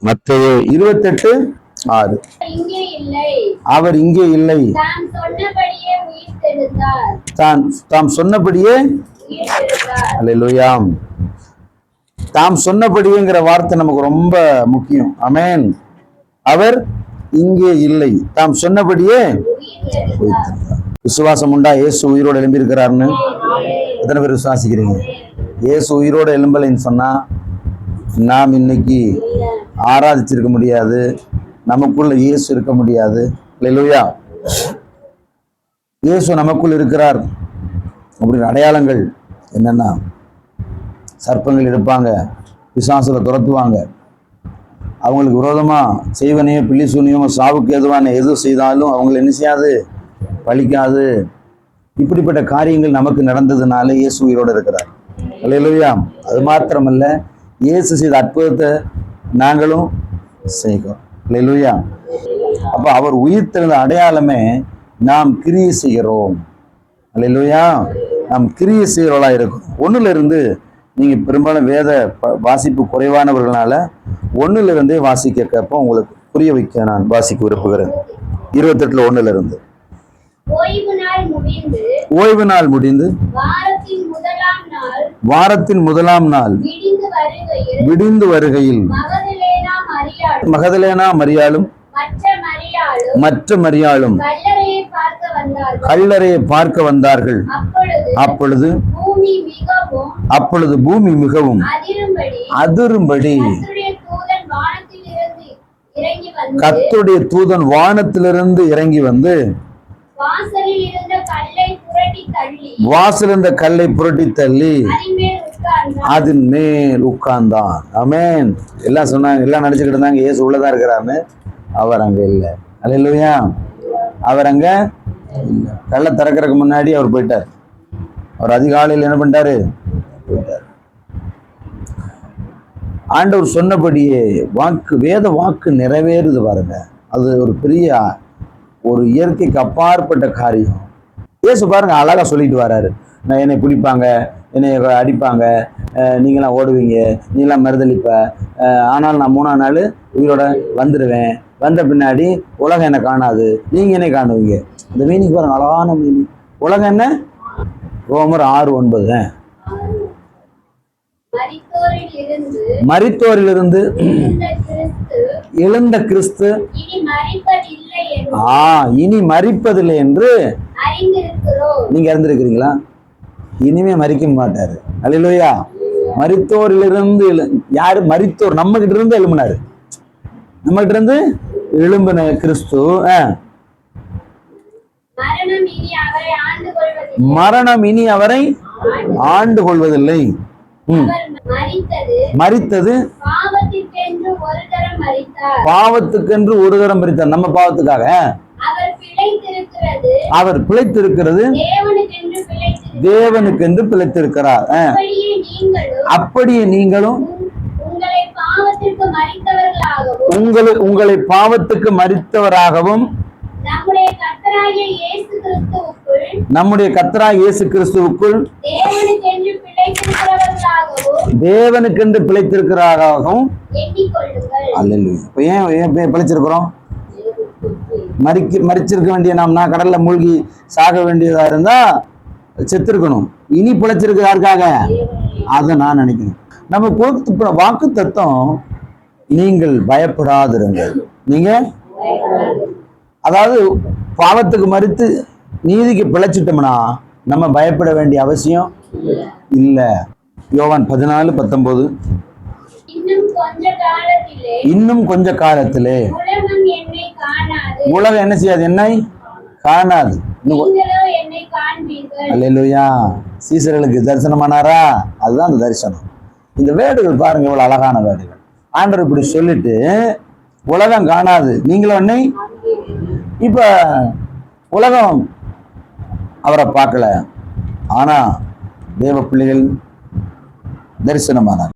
மத்தேயு 28:6. அவர் இங்கே இல்லை, தாம் சொன்னபடியே. அல்லேலூயா. தாம் சொன்னபடியேங்கிற வார்த்தை நமக்கு ரொம்ப முக்கியம். ஆமென். அவர் இங்கே இல்லை, தாம் சொன்னபடியே. விசுவாசம் உண்டா? இயேசு உயிரோடு எழும்பி இருக்கிறாருன்னு எத்தனை பேர் விசுவாசிக்கிறீங்க? இயேசு உயிரோடு எழும்பலைன்னு சொன்னா நாம் இன்னைக்கு ஆராதிச்சிருக்க முடியாது, நமக்குள்ள இயேசு இருக்க முடியாது. அல்லேலூயா. இயேசு நமக்குள் இருக்கிறார் அப்படின்னு அடையாளங்கள் என்னன்னா, சர்ப்பங்கள் எடுப்பாங்க, பிசாசுல துரத்துவாங்க, அவங்களுக்கு விரோதமா செய்வனையோ பில்லி சூனியமோ சாவுக்கு ஏதுவான எது செய்தாலும் அவங்களை என்ன செய்யாது, பழிக்காது. இப்படிப்பட்ட காரியங்கள் நமக்கு நடந்ததுனால இயேசு உயிரோடு இருக்கிறார். அல்லேலூயா. அது மாத்திரமல்ல, இயேசு செய்த அற்புதத்தை நாங்களும் செய்கிறோம். அல்லேலூயா. அப்ப அவர் உயிர் தெழுந்த அடையாளமே நாம் கிரியை செய்கிறோம். அல்லேலூயா. நாம் கிரியை செய்கிறவளா இருக்கும். ஒண்ணுல இருந்து நீங்க பெரும்பாலும் வேத வாசிப்பு குறைவானவர்களால ஒண்ணுல இருந்தே வாசிக்க கேட்போம். உங்களுக்கு புரிய வைக்க நான் வாசிக்க விரும்புகிறேன். 28:1 இருந்து. ஓய்வு நாள் முடிந்து வாரத்தின் முதலாம் நாள் விடிந்து வருகையில் மகதலேனா மரியாளும் மற்ற மரியாளும் கல்லறையை பார்க்க வந்தார்கள். அப்பொழுது பூமி மிகவும் அதிரும்படி கர்த்தருடைய தூதன் வானத்திலிருந்து இறங்கி வந்து வாசல் இருந்த கல்லை புரட்டி தள்ளி அதன் மேல் உட்கார்ந்தான். ஆமென். எல்லாம் சொன்னாங்க, எல்லாம் நினைச்சுக்கிட்டு இருந்தாங்க இயேசு உள்ளதா இருக்கிறான்னு. அவர் அங்க இல்லை. அல்லேலூயா. அவர் அங்க கல்லை திறக்கிறதுக்கு முன்னாடி அவர் போயிட்டார். அவர் அதிகாலையில் என்ன பண்ணிட்டாரு? போயிட்டார். ஆண்டவர் சொன்னபடியே வாக்கு, வேத வாக்கு நிறைவேறுது பாருங்க. அது ஒரு பெரிய, ஒரு இயற்கைக்கு அப்பாற்பட்ட காரியம். இயேசு பாருங்க அழகா சொல்லிட்டு வர்றாரு. நான் என்னை பிடிப்பாங்க, என்னை அடிப்பாங்க, நீங்களாம் ஓடுவீங்க, நீங்களாம் மறுதளிப்ப, ஆனால் நான் 3ஆம் நாள் உயிரோட வந்துடுவேன். வந்த பின்னாடி உலகம் என்ன காணாது, நீங்க என்னை காணுவீங்க. இந்த மீனிங் பாருங்க, அழகான மீனிங். உலகம் என்ன? ரோமர் 6:9. மரித்தோரிலிருந்து எழுந்த கிறிஸ்து இனி மரிப்பதில்லை என்று நீங்க அறிந்திருக்கிறீங்களா? இனிமே மரிக்க மாட்டாரு. அல்லேலூயா. மரித்தோரிலிருந்து யாரு? மரித்தோர் நம்ம கிட்ட இருந்து எழும்பினாரு. நம்ம கிட்ட இருந்து எழும்பின கிறிஸ்து மரணம் இனி அவரை ஆண்டு கொள்வதில்லை. மரித்தது பாவத்துக்கென்று ஒரு தரம் மரித்தார். நம்ம பாவத்துக்காக. அவர் பிழைத்திருக்கிறது தேவனுக்கென்று பிழைத்திருக்கிறார். அப்படியே நீங்களும் உங்களை பாவத்துக்கு மரித்தவராகவும் நம்முடைய கர்த்தராகிய இயேசு கிறிஸ்துவுக்குள் தேவனுக்கென்று பிழைத்திருக்கிறாராகவும். ஏன் பிழைச்சிருக்கிறோம்? மரிச்சிருக்க வேண்டிய நாம்னா கடல்ல மூழ்கி சாக வேண்டியதா இருந்தா செத்துருக்கணும். இனி பிழைச்சிருக்கு யாருக்காக? அதை நான் நினைக்கணும். நம்ம கொடுத்த வாக்கு தத்துவம், நீங்கள் பயப்படாதிருங்கள். நீங்க அதாவது பாவத்துக்கு மரித்து நீதிக்கு பிழைச்சிட்டோம்னா நம்ம பயப்பட வேண்டிய அவசியம் இல்லை. யோவான் 14:19. இன்னும் கொஞ்ச காலத்திலே உலகம் என்ன செய்யாது? என்னை காணாது. அல்லேலூயா. சீசர்களுக்கு தரிசனமானாரா? அதுதான் அந்த தரிசனம். இந்த வேடுகள் பாருங்க, இவ்வளவு அழகான வேடுகள். ஆண்டவர் இப்படி சொல்லிட்டு உலகம் காணாது, நீங்களும் என்னை. இப்ப உலகம் அவரை பார்க்கல, ஆனா தேவ பிள்ளைகள் தரிசனமானார்.